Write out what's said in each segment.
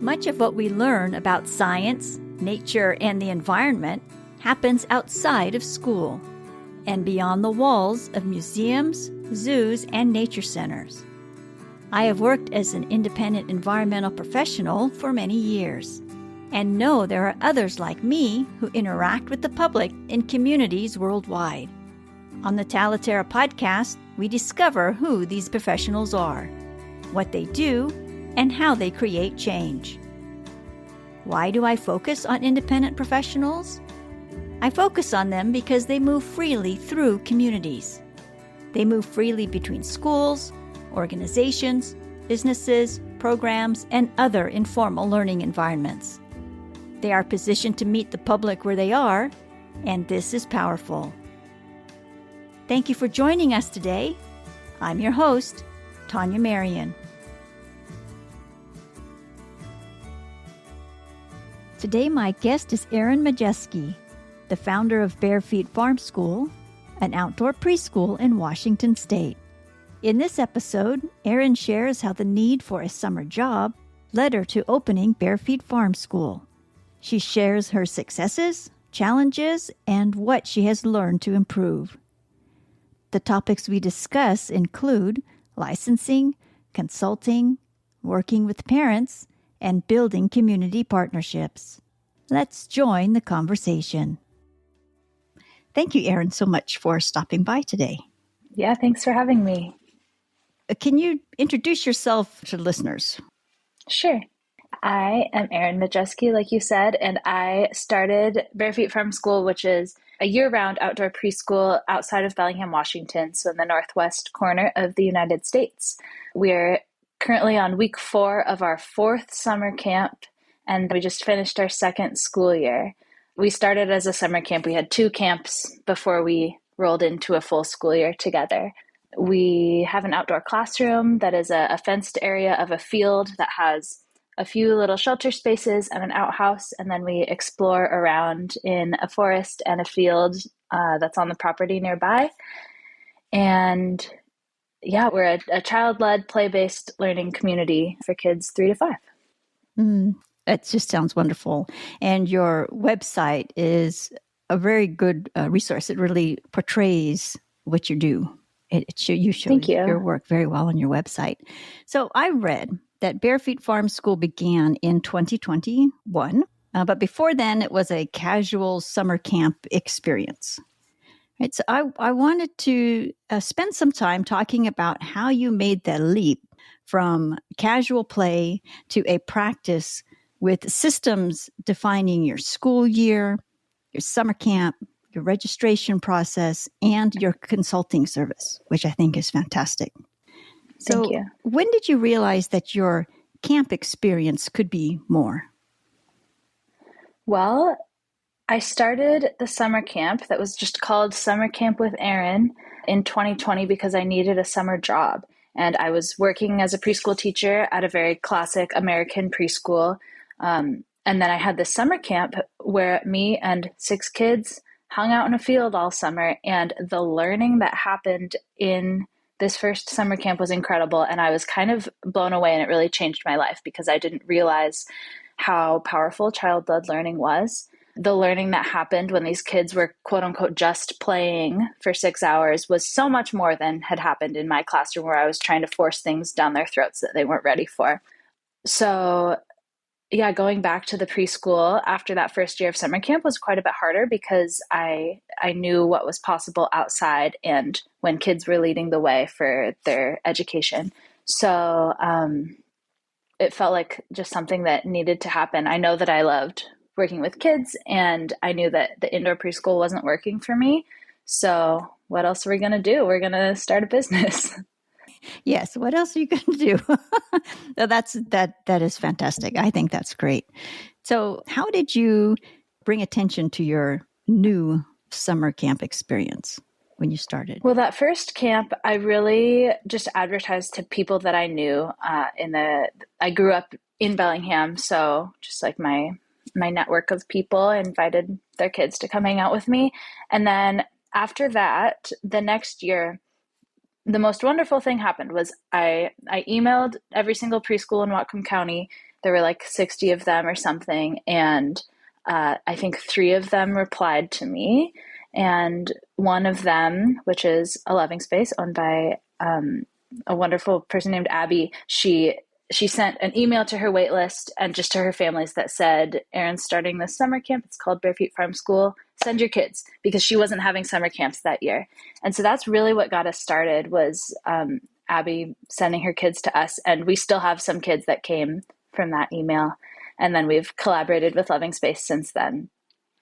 Much of what we learn about science, nature, and the environment happens outside of school and beyond the walls of museums, zoos, and nature centers. I have worked as an independent environmental professional for many years and know there are others like me who interact with the public in communities worldwide. On the Talaterra podcast, we discover who these professionals are, what they do, and how they create change. Why do I focus on independent professionals? I focus on them because they move freely through communities. They move freely between schools, organizations, businesses, programs, and other informal learning environments. They are positioned to meet the public where they are, and this is powerful. Thank you for joining us today. I'm your host, Tania Marien. Today, my guest is Erin Majeske, the founder of Barefeet Farm School, an outdoor preschool in Washington State. In this episode, Erin shares how the need for a summer job led her to opening Barefeet Farm School. She shares her successes, challenges, and what she has learned to improve. The topics we discuss include licensing, consulting, working with parents, and building community partnerships. Let's join the conversation. Thank you, Erin, so much for stopping by today. Yeah, thanks for having me. Can you introduce yourself to listeners? Sure. I am Erin Majeske, like you said, and I started Barefeet Farm School, which is a year-round outdoor preschool outside of Bellingham, Washington, so in the northwest corner of the United States. We're currently on week 4 of our 4th summer camp, and we just finished our 2nd school year. We started as a summer camp. We had 2 camps before we rolled into a full school year together. We have an outdoor classroom that is a fenced area of a field that has a few little shelter spaces and an outhouse, and then we explore around in a forest and a field that's on the property nearby. And yeah, we're a child-led, play-based learning community for kids 3 to 5. It just sounds wonderful. And your website is a very good resource. It really portrays what you do. You show your work very well on your website. So I read that Barefeet Farm School began in 2021, but before then it was a casual summer camp experience. Right, so I wanted to spend some time talking about how you made that leap from casual play to a practice with systems defining your school year, your summer camp, your registration process, and your consulting service, which I think is fantastic. So Thank you. When did you realize that your camp experience could be more? Well, I started the summer camp that was just called Summer Camp with Erin in 2020 because I needed a summer job. And I was working as a preschool teacher at a very classic American preschool. And then I had this summer camp where me and 6 kids hung out in a field all summer. And the learning that happened in this first summer camp was incredible. And I was kind of blown away, and it really changed my life because I didn't realize how powerful child-led learning was. The learning that happened when these kids were quote unquote just playing for 6 hours was so much more than had happened in my classroom where I was trying to force things down their throats that they weren't ready for. So yeah, going back to the preschool after that first year of summer camp was quite a bit harder because I knew what was possible outside and when kids were leading the way for their education. So it felt like just something that needed to happen. I know that I loved working with kids, and I knew that the indoor preschool wasn't working for me. So what else are we going to do? We're going to start a business. Yes. What else are you going to do? No, that is fantastic. I think that's great. So how did you bring attention to your new summer camp experience when you started? Well, that first camp, I really just advertised to people that I knew. I grew up in Bellingham, so just like my network of people, I invited their kids to come hang out with me. And then after that, the next year, the most wonderful thing happened was I emailed every single preschool in Whatcom County There were like 60 of them or something. And I think 3 of them replied to me. And one of them, which is a loving space owned by a wonderful person named Abby, she sent an email to her wait list and just to her families that said, Erin's starting this summer camp. It's called Barefeet Farm School. Send your kids, because she wasn't having summer camps that year. And so that's really what got us started, was Abby sending her kids to us. And we still have some kids that came from that email. And then we've collaborated with Loving Space since then.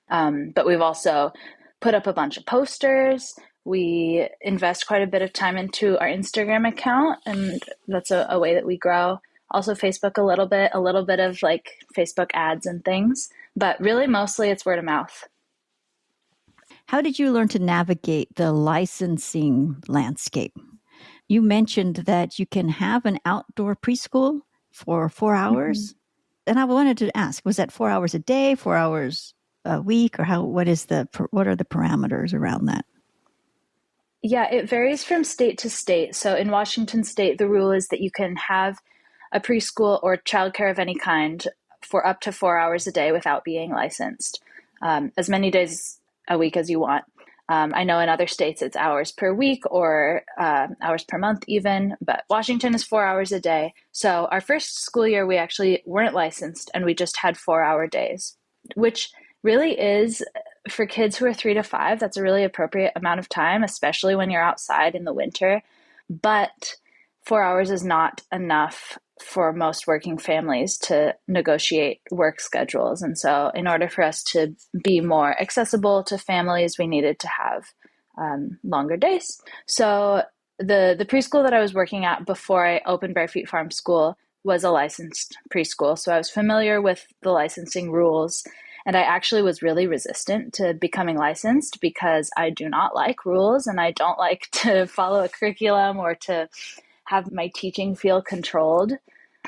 But we've also put up a bunch of posters. We invest quite a bit of time into our Instagram account, and that's a way that we grow. Also Facebook a little bit of like Facebook ads and things, but really mostly it's word of mouth. How did you learn to navigate the licensing landscape? You mentioned that you can have an outdoor preschool for 4 hours. Mm-hmm. And I wanted to ask, was that 4 hours a day, 4 hours a week, or what are the parameters around that? Yeah, it varies from state to state. So in Washington state, the rule is that you can have a preschool or childcare of any kind for up to 4 hours a day without being licensed, as many days a week as you want. I know in other states it's hours per week or hours per month even, but Washington is 4 hours a day. So our first school year, we actually weren't licensed and we just had 4-hour days, which really is, for kids who are 3 to 5, that's a really appropriate amount of time, especially when you're outside in the winter. But 4 hours is not enough for most working families to negotiate work schedules. And so in order for us to be more accessible to families, we needed to have longer days. So the preschool that I was working at before I opened Barefeet Farm School was a licensed preschool. So I was familiar with the licensing rules. And I actually was really resistant to becoming licensed because I do not like rules and I don't like to follow a curriculum or to have my teaching feel controlled.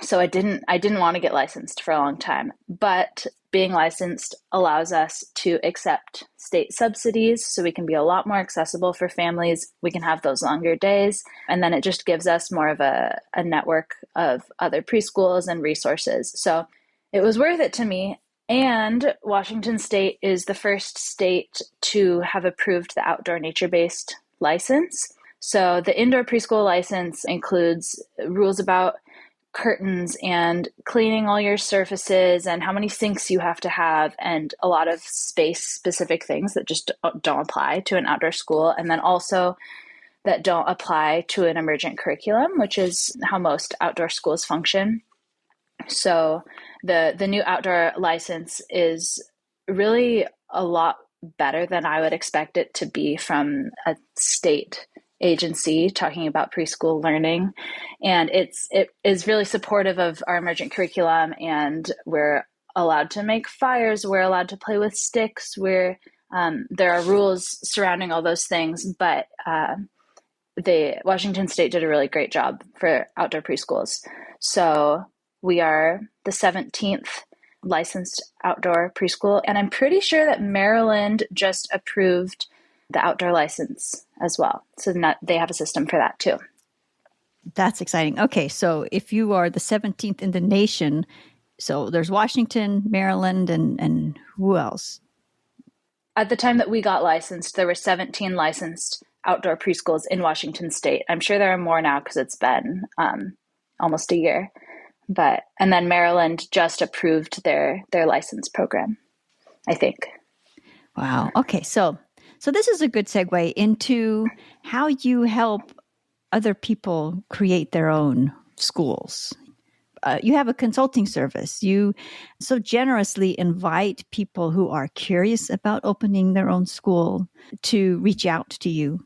So I didn't want to get licensed for a long time. But being licensed allows us to accept state subsidies, so we can be a lot more accessible for families. We can have those longer days. And then it just gives us more of a network of other preschools and resources. So it was worth it to me. And Washington State is the first state to have approved the outdoor nature-based license. So the indoor preschool license includes rules about curtains and cleaning all your surfaces and how many sinks you have to have and a lot of space-specific things that just don't apply to an outdoor school. And then also that don't apply to an emergent curriculum, which is how most outdoor schools function. So the new outdoor license is really a lot better than I would expect it to be from a state agency talking about preschool learning. And it is really supportive of our emergent curriculum, and we're allowed to make fires, we're allowed to play with sticks, there are rules surrounding all those things, but the Washington State did a really great job for outdoor preschools. So we are the 17th licensed outdoor preschool, and I'm pretty sure that Maryland just approved the outdoor license as well. So they have a system for that too. That's exciting. Okay, so if you are the 17th in the nation, so there's Washington, Maryland, and who else? At the time that we got licensed, there were 17 licensed outdoor preschools in Washington State. I'm sure there are more now because it's been almost a year. And then Maryland just approved their license program, I think. Wow. Okay, so this is a good segue into how you help other people create their own schools. You have a consulting service. You so generously invite people who are curious about opening their own school to reach out to you.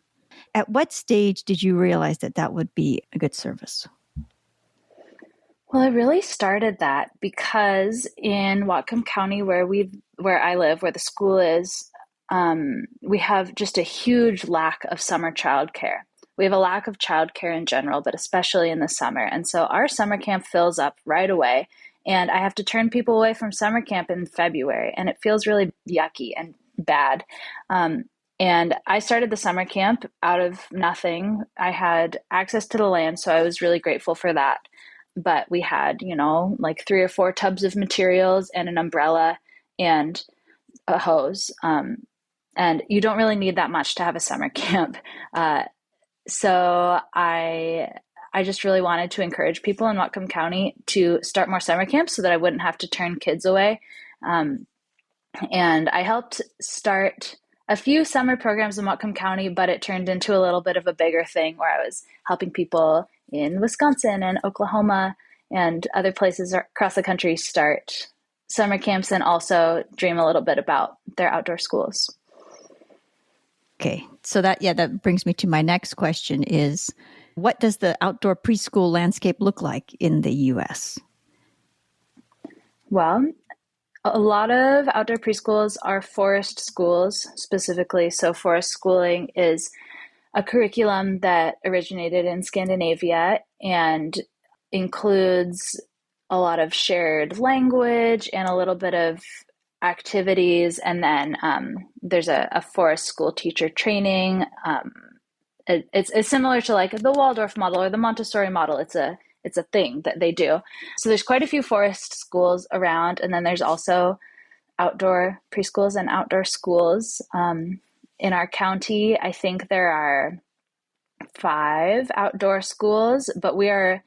At what stage did you realize that would be a good service? Well, I really started that because in Whatcom County, where I live, where the school is, we have just a huge lack of summer childcare. We have a lack of childcare in general, but especially in the summer. And so our summer camp fills up right away. And I have to turn people away from summer camp in February. And it feels really yucky and bad. And I started the summer camp out of nothing. I had access to the land, so I was really grateful for that. but we had, like 3 or 4 tubs of materials and an umbrella and a hose. And you don't really need that much to have a summer camp. So I just really wanted to encourage people in Whatcom County to start more summer camps so that I wouldn't have to turn kids away. And I helped start a few summer programs in Whatcom County, but it turned into a little bit of a bigger thing where I was helping people in Wisconsin and Oklahoma and other places across the country start summer camps and also dream a little bit about their outdoor schools. Okay. So that brings me to my next question is, what does the outdoor preschool landscape look like in the U.S.? Well, a lot of outdoor preschools are forest schools specifically. So forest schooling is a curriculum that originated in Scandinavia and includes a lot of shared language and a little bit of activities. And then there's a forest school teacher training. It's similar to like the Waldorf model or the Montessori model. It's a thing that they do. So there's quite a few forest schools around. And then there's also outdoor preschools and outdoor schools. In our county, I think there are 5 outdoor schools, but we're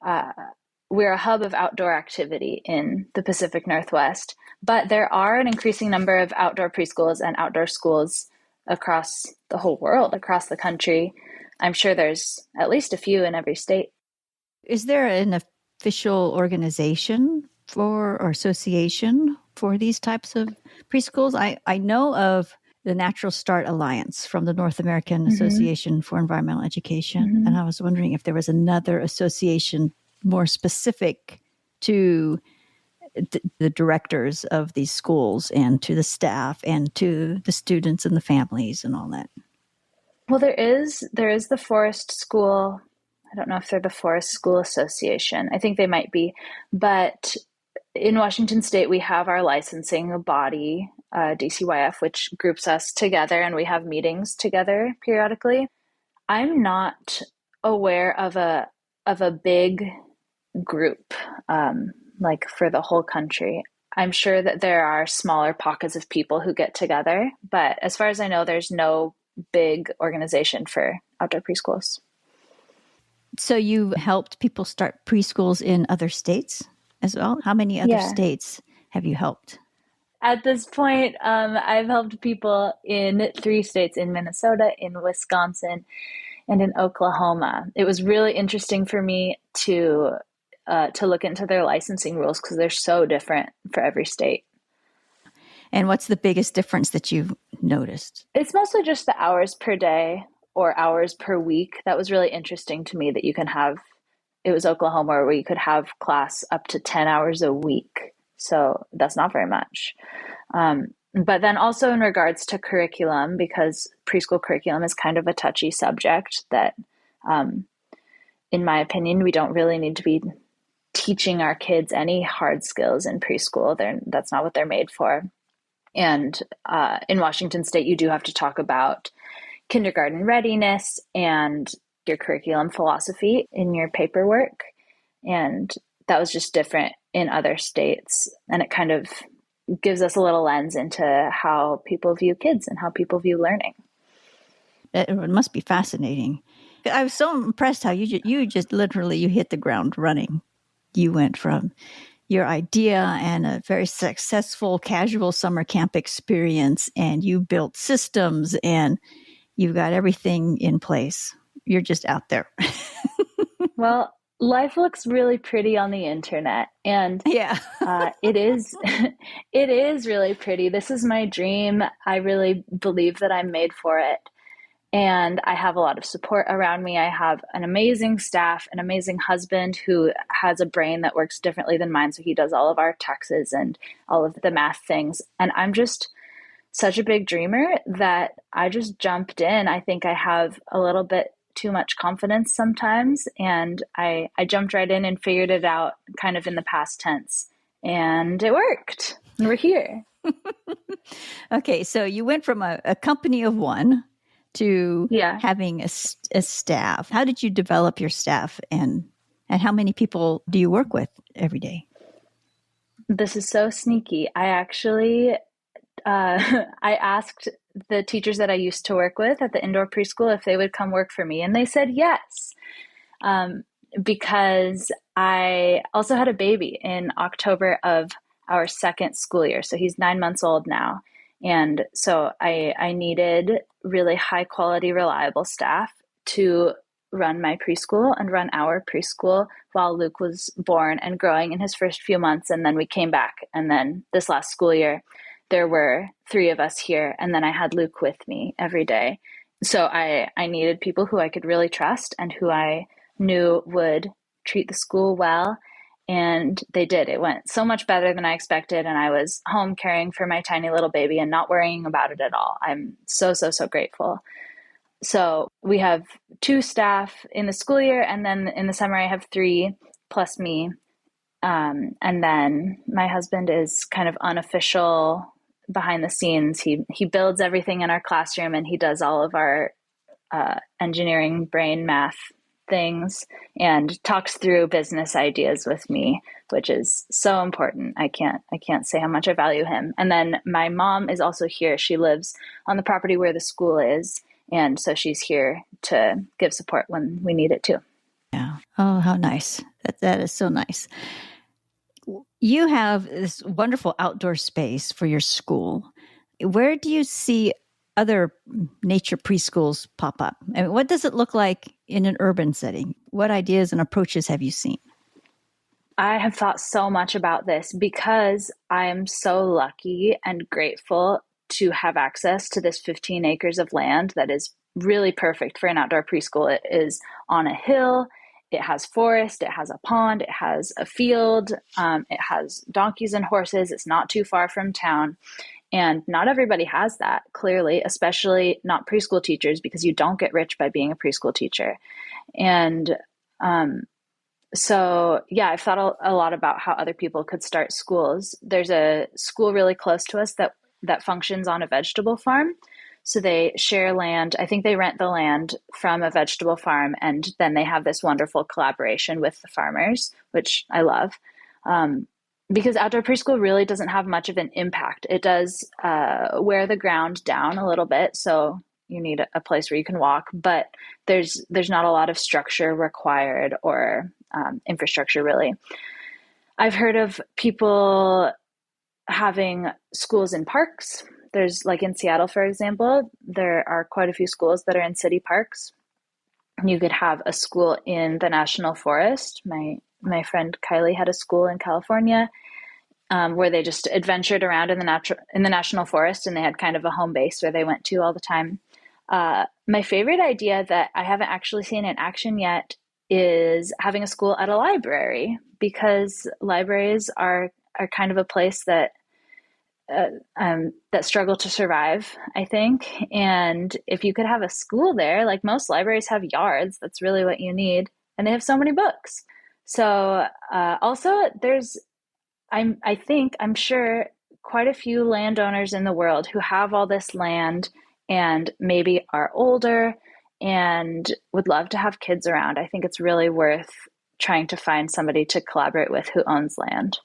a hub of outdoor activity in the Pacific Northwest. But there are an increasing number of outdoor preschools and outdoor schools across the whole world, across the country. I'm sure there's at least a few in every state. Is there an official organization or association for these types of preschools? I know of the Natural Start Alliance from the North American Association for Environmental Education. And I was wondering if there was another association more specific to the directors of these schools and to the staff and to the students and the families and all that. Well, there is the Forest School. I don't know if they're the Forest School Association. I think they might be. But in Washington State, we have our licensing body, DCYF, which groups us together, and we have meetings together periodically. I'm not aware of a big group like for the whole country. I'm sure that there are smaller pockets of people who get together, but as far as I know, there's no big organization for outdoor preschools. So you helped people start preschools in other states as well? How many other states have you helped? At this point, I've helped people in 3 states, in Minnesota, in Wisconsin, and in Oklahoma. It was really interesting for me to look into their licensing rules because they're so different for every state. And what's the biggest difference that you've noticed? It's mostly just the hours per day or hours per week. That was really interesting to me that you can have, it was Oklahoma where you could have class up to 10 hours a week. So that's not very much. But then also in regards to curriculum, because preschool curriculum is kind of a touchy subject that, in my opinion, we don't really need to be teaching our kids any hard skills in preschool. That's not what they're made for. And in Washington State, you do have to talk about kindergarten readiness and your curriculum philosophy in your paperwork. And that was just different in other states. And it kind of gives us a little lens into how people view kids and how people view learning. It must be fascinating. I was so impressed how you just literally, you hit the ground running. You went from your idea and a very successful casual summer camp experience, and you built systems and you've got everything in place. You're just out there. Well, life looks really pretty on the internet, and it is really pretty. This is my dream. I really believe that I'm made for it. And I have a lot of support around me. I have an amazing staff, an amazing husband who has a brain that works differently than mine. So he does all of our taxes and all of the math things. And I'm just such a big dreamer that I just jumped in. I think I have a little bit too much confidence sometimes. And I jumped right in and figured it out kind of in the past tense. And it worked. And we're here. Okay. So you went from a company of one to having a staff. How did you develop your staff and And how many people do you work with every day? This is so sneaky. I actually I asked the teachers that I used to work with at the indoor preschool if they would come work for me, and they said yes. Um, because I also had a baby in October of our second school year. So he's 9 months old now. And so I needed really high quality, reliable staff to run my preschool and run our preschool while Luke was born and growing in his first few months. And then we came back. And then this last school year, there were three of us here. And then I had Luke with me every day. So I needed people who I could really trust and who I knew would treat the school well. And they did. It went so much better than I expected. And I was home caring for my tiny little baby and not worrying about it at all. I'm so, so, so grateful. So we have two staff in the school year. And then in the summer, I have three plus me. And then my husband is kind of unofficial behind the scenes. He builds everything in our classroom, and he does all of our engineering, brain, math things, and talks through business ideas with me, which is so important. I can't say how much I value him. And then my mom is also here. She lives on the property where the school is, and so she's here to give support when we need it too. Yeah. Oh, how nice. That is so nice. You have this wonderful outdoor space for your school. Where do you see other nature preschools pop up? I mean, what does it look like in an urban setting? What ideas and approaches have you seen? I have thought so much about this because I am so lucky and grateful to have access to this 15 acres of land that is really perfect for an outdoor preschool. It is on a hill. It has forest, it has a pond, it has a field, it has donkeys and horses. It's not too far from town. And not everybody has that, clearly, especially not preschool teachers, because you don't get rich by being a preschool teacher. And so, yeah, I've thought a lot about how other people could start schools. There's a school really close to us that functions on a vegetable farm. So they share land. I think they rent the land from a vegetable farm, and then they have this wonderful collaboration with the farmers, which I love. Because outdoor preschool really doesn't have much of an impact. It does wear the ground down a little bit, so you need a place where you can walk, but there's not a lot of structure required or infrastructure, really. I've heard of people having schools in parks. There's, like in Seattle, for example, there are quite a few schools that are in city parks. You could have a school in the national forest. My friend Kylie had a school in California where they just adventured around in the national forest, and they had kind of a home base where they went to all the time. My favorite idea that I haven't actually seen in action yet is having a school at a library, because libraries are kind of a place that struggle to survive, I think. And if you could have a school there, like most libraries have yards, that's really what you need. And they have so many books. So also I'm sure quite a few landowners in the world who have all this land and maybe are older and would love to have kids around. I think it's really worth trying to find somebody to collaborate with who owns land.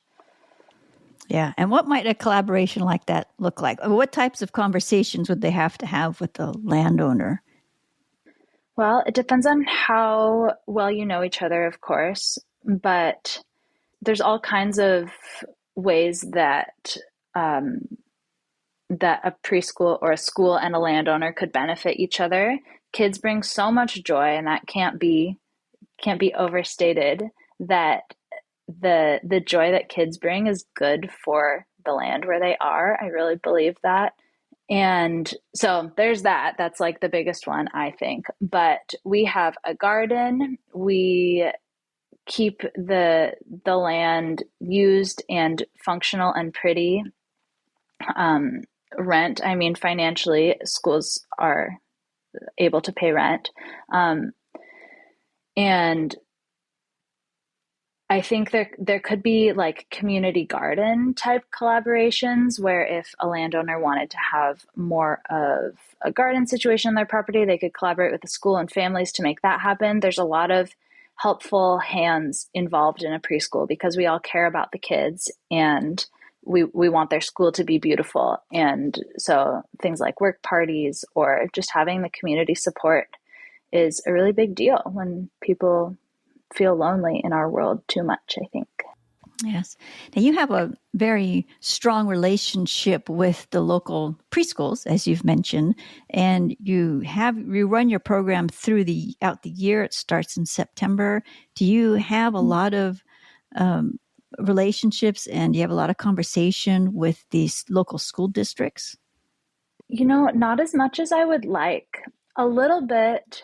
Yeah. And what might a collaboration like that look like? What types of conversations would they have to have with the landowner? Well, it depends on how well you know each other, of course, but there's all kinds of ways that that a preschool or a school and a landowner could benefit each other. Kids bring so much joy, and that can't be overstated, that the joy that kids bring is good for the land where they are. I really believe that. And so there's that. That's like the biggest one, I think. But we have a garden. We keep the land used and functional and pretty. Rent, I mean, financially, schools are able to pay rent. And I think there could be like community garden type collaborations where if a landowner wanted to have more of a garden situation on their property, they could collaborate with the school and families to make that happen. There's a lot of helpful hands involved in a preschool, because we all care about the kids and we want their school to be beautiful. And so things like work parties or just having the community support is a really big deal when people feel lonely in our world too much, I think. Yes. Now you have a very strong relationship with the local preschools, as you've mentioned, and you run your program out the year. It starts in September. Do you have a lot of relationships, and do you have a lot of conversation with these local school districts? Not as much as I would like. A little bit.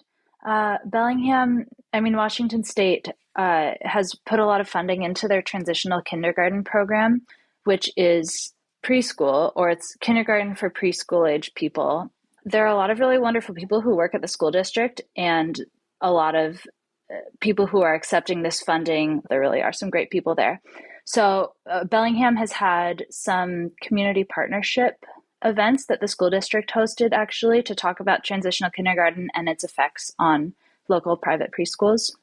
Washington State has put a lot of funding into their transitional kindergarten program, which is preschool, or it's kindergarten for preschool age people. There are a lot of really wonderful people who work at the school district and a lot of people who are accepting this funding. There really are some great people there. So Bellingham has had some community partnership events that the school district hosted, actually, to talk about transitional kindergarten and its effects on local private preschools.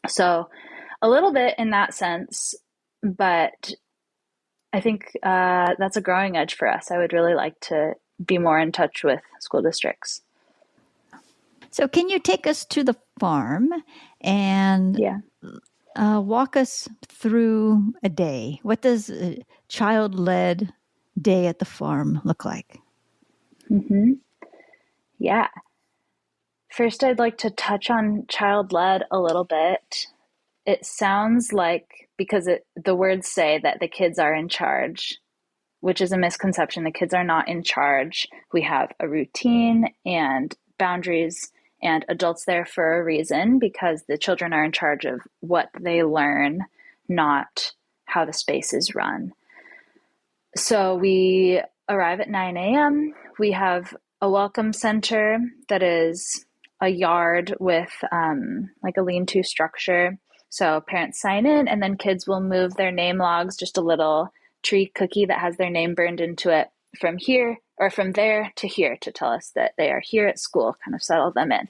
So a little bit in that sense, but I think that's a growing edge for us. I would really like to be more in touch with school districts. So can you take us to the farm and walk us through a day? What does a child-led day at the farm look like? Mm-hmm. Yeah. First, I'd like to touch on child-led a little bit. It sounds like, because the words say that the kids are in charge, which is a misconception. The kids are not in charge. We have a routine and boundaries and adults there for a reason, because the children are in charge of what they learn, not how the space is run. So we arrive at 9 a.m. We have a welcome center that is a yard with like a lean-to structure. So parents sign in, and then kids will move their name logs, just a little tree cookie that has their name burned into it, from here or from there to here, to tell us that they are here at school, kind of settle them in.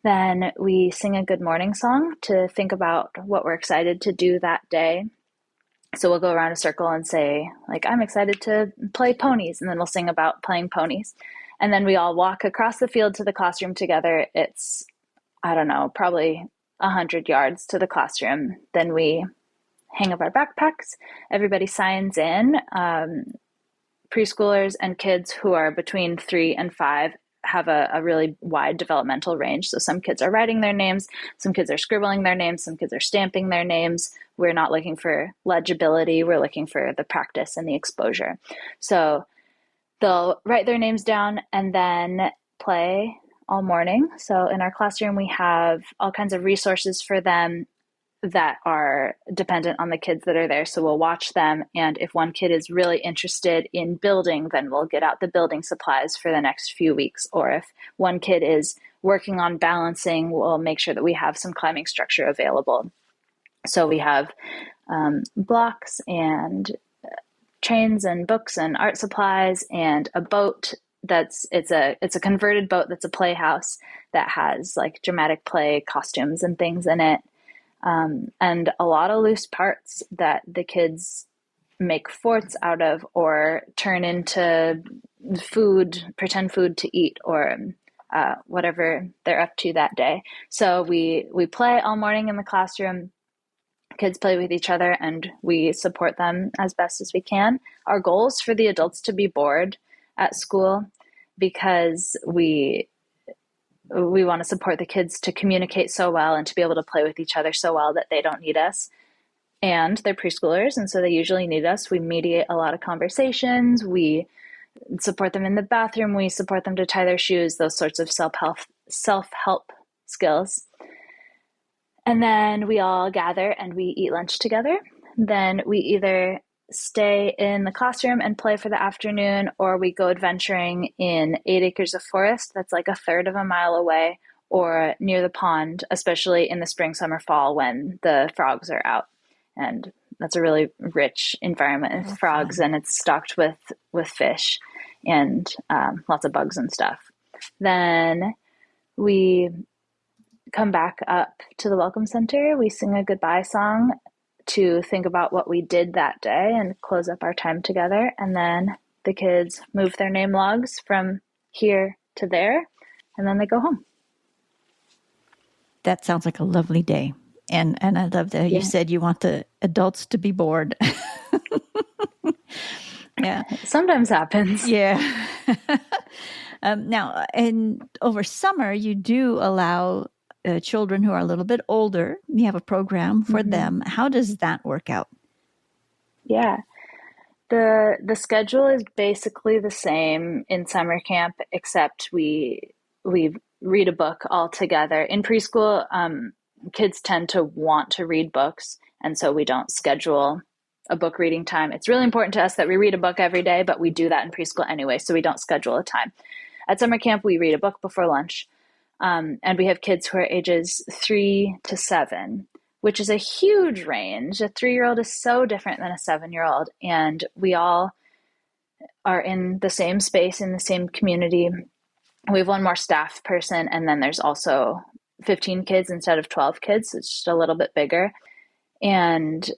Then we sing a good morning song to think about what we're excited to do that day. So we'll go around a circle and say, like, I'm excited to play ponies. And then we'll sing about playing ponies. And then we all walk across the field to the classroom together. It's, I don't know, probably 100 yards to the classroom. Then we hang up our backpacks. Everybody signs in. Preschoolers and kids who are between 3 and 5 have a really wide developmental range. So some kids are writing their names, some kids are scribbling their names, some kids are stamping their names. We're not looking for legibility. We're looking for the practice and the exposure. So they'll write their names down and then play all morning. So in our classroom, we have all kinds of resources for them that are dependent on the kids that are there. So we'll watch them. And if one kid is really interested in building, then we'll get out the building supplies for the next few weeks. Or if one kid is working on balancing, we'll make sure that we have some climbing structure available. So we have blocks and trains and books and art supplies and a boat it's a converted boat that's a playhouse that has like dramatic play costumes and things in it. And a lot of loose parts that the kids make forts out of or turn into food, pretend food to eat, or whatever they're up to that day. So we play all morning in the classroom. Kids play with each other and we support them as best as we can. Our goal is for the adults to be bored at school, because we want to support the kids to communicate so well and to be able to play with each other so well that they don't need us. And they're preschoolers, and so they usually need us. We mediate a lot of conversations. We support them in the bathroom. We support them to tie their shoes, those sorts of self-help skills. And then we all gather and we eat lunch together. Then we either stay in the classroom and play for the afternoon, or we go adventuring in 8 acres of forest that's like a third of a mile away, or near the pond, especially in the spring, summer, fall, when the frogs are out. And that's a really rich environment with frogs, and it's stocked with fish and lots of bugs and stuff. Then we come back up to the Welcome Center. We sing a goodbye song to think about what we did that day and close up our time together. And then the kids move their name logs from here to there, and then they go home. That sounds like a lovely day. And I love that you said you want the adults to be bored. Yeah. Sometimes happens. Yeah. Now, over summer, you do allow children who are a little bit older. You have a program for them. How does that work out? Yeah. The schedule is basically the same in summer camp, except we read a book all together. In preschool, kids tend to want to read books, and so we don't schedule a book reading time. It's really important to us that we read a book every day, but we do that in preschool anyway, so we don't schedule a time. At summer camp, we read a book before lunch, and we have kids who are ages 3 to 7, which is a huge range. A 3-year-old is so different than a 7-year-old, and we all are in the same space, in the same community. We have one more staff person, and then there's also 15 kids instead of 12 kids. It's just a little bit bigger. And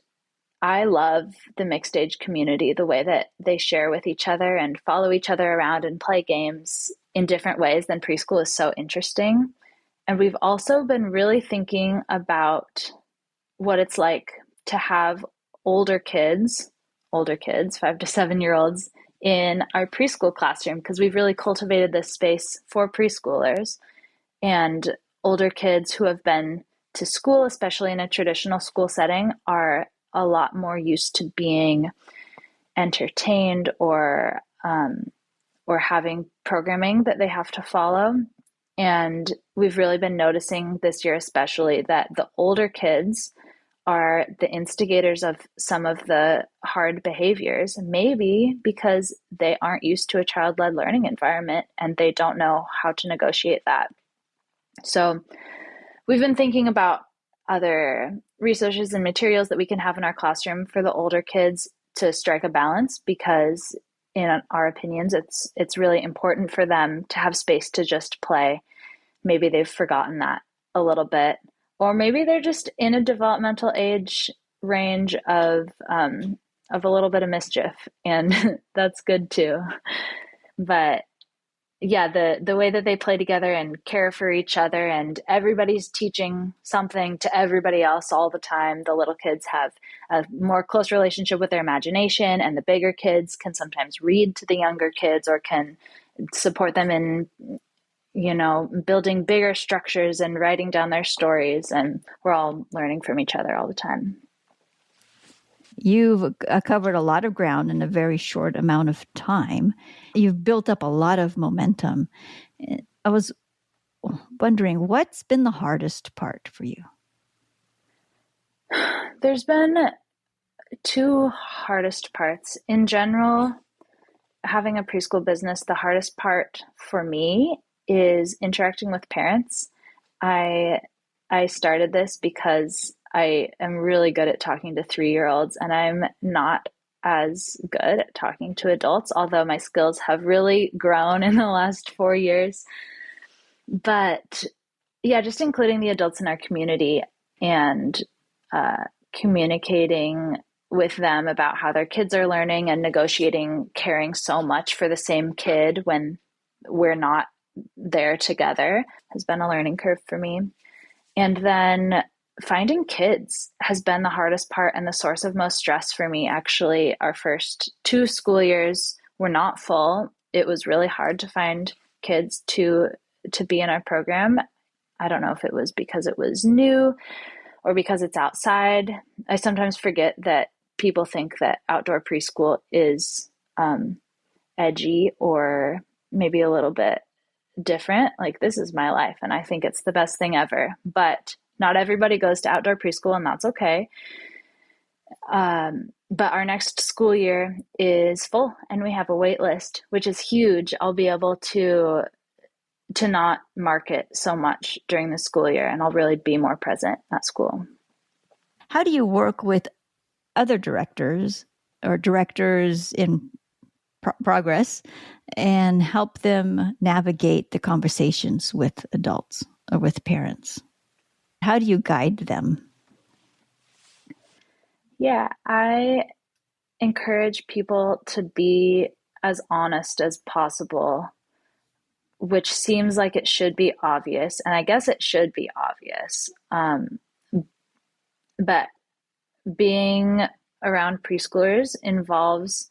I love the mixed age community, the way that they share with each other and follow each other around and play games in different ways than preschool is so interesting. And we've also been really thinking about what it's like to have older kids, 5 to 7-year-olds in our preschool classroom, because we've really cultivated this space for preschoolers and older kids who have been to school, especially in a traditional school setting, are a lot more used to being entertained or having programming that they have to follow. And we've really been noticing this year, especially, that the older kids are the instigators of some of the hard behaviors, maybe because they aren't used to a child-led learning environment and they don't know how to negotiate that. So we've been thinking about other resources and materials that we can have in our classroom for the older kids to strike a balance, because in our opinions, it's really important for them to have space to just play. Maybe they've forgotten that a little bit, or maybe they're just in a developmental age range of a little bit of mischief, and that's good too. But yeah, the way that they play together and care for each other, and everybody's teaching something to everybody else all the time. The little kids have a more close relationship with their imagination, and the bigger kids can sometimes read to the younger kids or can support them in, building bigger structures and writing down their stories. And we're all learning from each other all the time. You've covered a lot of ground in a very short amount of time. You've built up a lot of momentum. I was wondering, what's been the hardest part for you? There's been 2 hardest parts. In general, having a preschool business, the hardest part for me is interacting with parents. I started this because I am really good at talking to 3-year-olds, and I'm not as good at talking to adults, although my skills have really grown in the last 4 years. But yeah, just including the adults in our community and communicating with them about how their kids are learning and negotiating caring so much for the same kid when we're not there together has been a learning curve for me. And then finding kids has been the hardest part and the source of most stress for me. Actually, our first 2 school years were not full. It was really hard to find kids to be in our program. I don't know if it was because it was new or because it's outside. I sometimes forget that people think that outdoor preschool is edgy or maybe a little bit different. Like, this is my life and I think it's the best thing ever. But not everybody goes to outdoor preschool, and that's okay. But our next school year is full and we have a wait list, which is huge. I'll be able to not market so much during the school year, and I'll really be more present at school. How do you work with other directors or directors in progress and help them navigate the conversations with adults or with parents? How do you guide them? Yeah, I encourage people to be as honest as possible, which seems like it should be obvious. And I guess it should be obvious. But being around preschoolers involves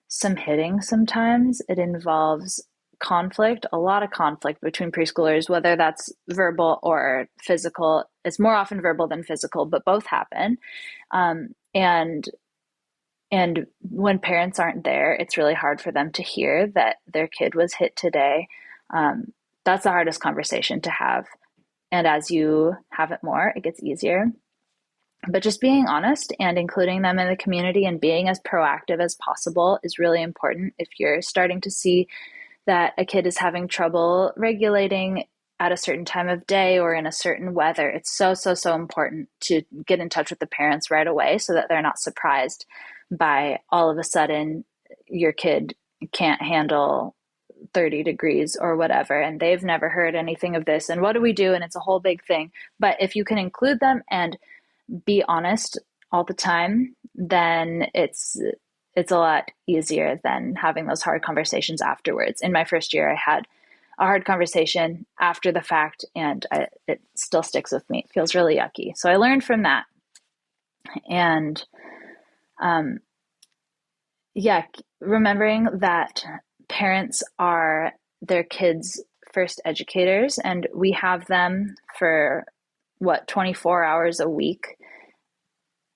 some hitting sometimes. It involves conflict, a lot of conflict between preschoolers, whether that's verbal or physical. It's more often verbal than physical, but both happen. And when parents aren't there, it's really hard for them to hear that their kid was hit today. That's the hardest conversation to have. And as you have it more, it gets easier. But just being honest and including them in the community and being as proactive as possible is really important. If you're starting to see that a kid is having trouble regulating at a certain time of day or in a certain weather, it's so important to get in touch with the parents right away so that they're not surprised by all of a sudden your kid can't handle 30 degrees or whatever, and they've never heard anything of this. And what do we do? And it's a whole big thing. But if you can include them and be honest all the time, then it's a lot easier than having those hard conversations afterwards. In my first year, I had a hard conversation after the fact, and it still sticks with me. It feels really yucky. So I learned from that. And remembering that parents are their kids' first educators, and we have them for 24 hours a week.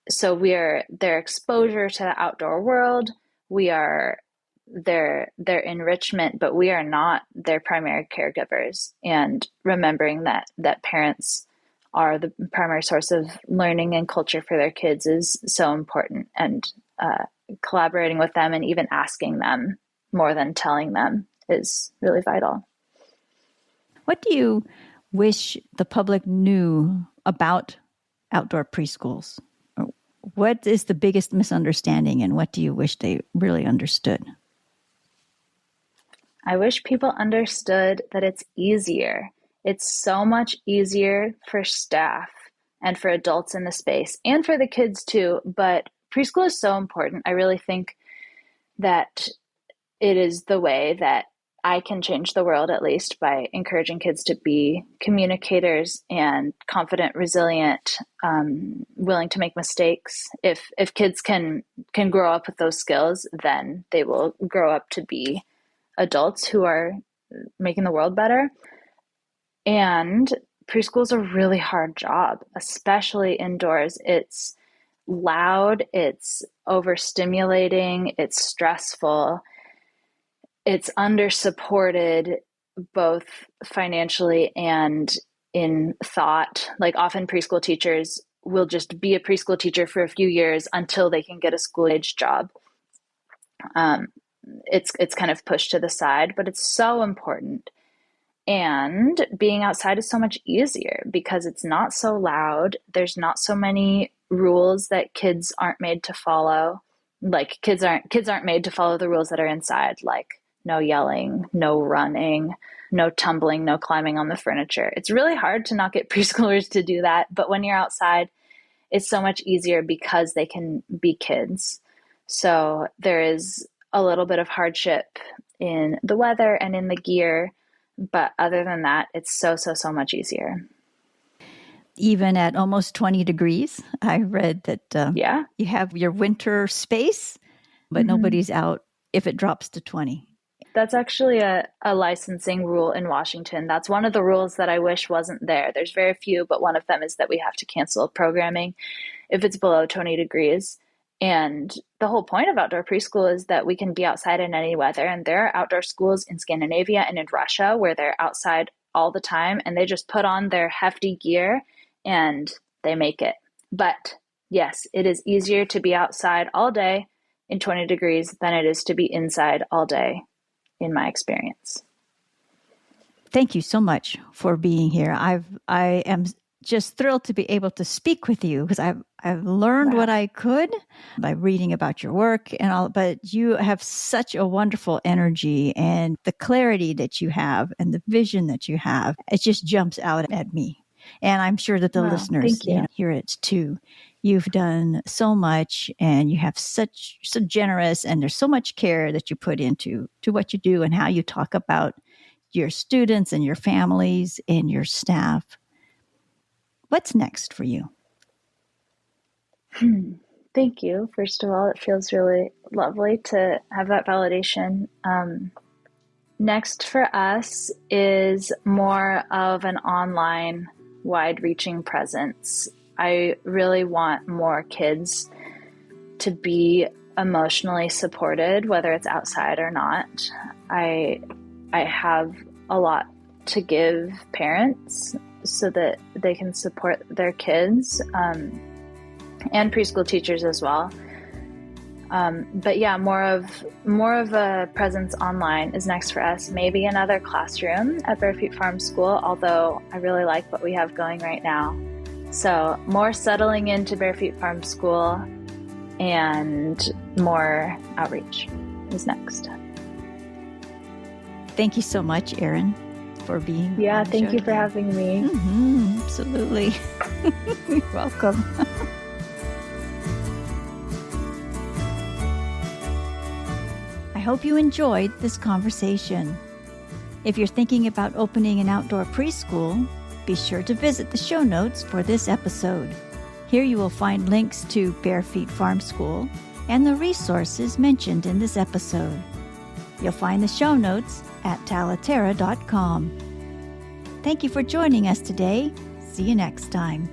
So we are their exposure to the outdoor world. We are their enrichment, but we are not their primary caregivers. And remembering that parents are the primary source of learning and culture for their kids is so important. And collaborating with them and even asking them more than telling them is really vital. What do you wish the public knew about outdoor preschools? What is the biggest misunderstanding, and what do you wish they really understood? I wish people understood that it's easier. It's so much easier for staff and for adults in the space and for the kids too. But preschool is so important. I really think that it is the way that I can change the world, at least by encouraging kids to be communicators and confident, resilient, willing to make mistakes. If kids can grow up with those skills, then they will grow up to be adults who are making the world better. And preschool is a really hard job, especially indoors. It's loud, it's overstimulating, it's stressful. It's under-supported both financially and in thought. Like often preschool teachers will just be a preschool teacher for a few years until they can get a school-age job. It's kind of pushed to the side, but it's so important. And being outside is so much easier because it's not so loud. There's not so many rules that kids aren't made to follow. Like kids aren't made to follow the rules that are inside, like no yelling, no running, no tumbling, no climbing on the furniture. It's really hard to not get preschoolers to do that. But when you're outside, it's so much easier because they can be kids. So there is a little bit of hardship in the weather and in the gear. But other than that, it's so much easier. Even at almost 20 degrees, I read that you have your winter space, but nobody's out if it drops to 20. That's actually a licensing rule in Washington. That's one of the rules that I wish wasn't there. There's very few, but one of them is that we have to cancel programming if it's below 20 degrees. And the whole point of outdoor preschool is that we can be outside in any weather. And there are outdoor schools in Scandinavia and in Russia where they're outside all the time and they just put on their hefty gear and they make it. But yes, it is easier to be outside all day in 20 degrees than it is to be inside all day, in my experience. Thank you so much for being here. I am just thrilled to be able to speak with you because I've learned what I could by reading about your work and all, but you have such a wonderful energy and the clarity that you have and the vision that you have, it just jumps out at me. And I'm sure that the Wow, listeners thank you. Hear it too. You've done so much, and you have so generous, and there's so much care that you put into what you do and how you talk about your students and your families and your staff. What's next for you? Thank you. First of all, it feels really lovely to have that validation. Next for us is more of an online, wide-reaching presence. I really want more kids to be emotionally supported, whether it's outside or not. I have a lot to give parents so that they can support their kids, and preschool teachers as well. But yeah, more of a presence online is next for us. Maybe another classroom at Barefeet Farm School, although I really like what we have going right now. So more settling into Barefeet Farm School and more outreach is next. Thank you so much, Erin, for being Yeah, on the thank show you for today. having me. Mm-hmm, absolutely. You're welcome. I hope you enjoyed this conversation. If you're thinking about opening an outdoor preschool, be sure to visit the show notes for this episode. Here you will find links to Barefeet Farm School and the resources mentioned in this episode. You'll find the show notes at talaterra.com. Thank you for joining us today. See you next time.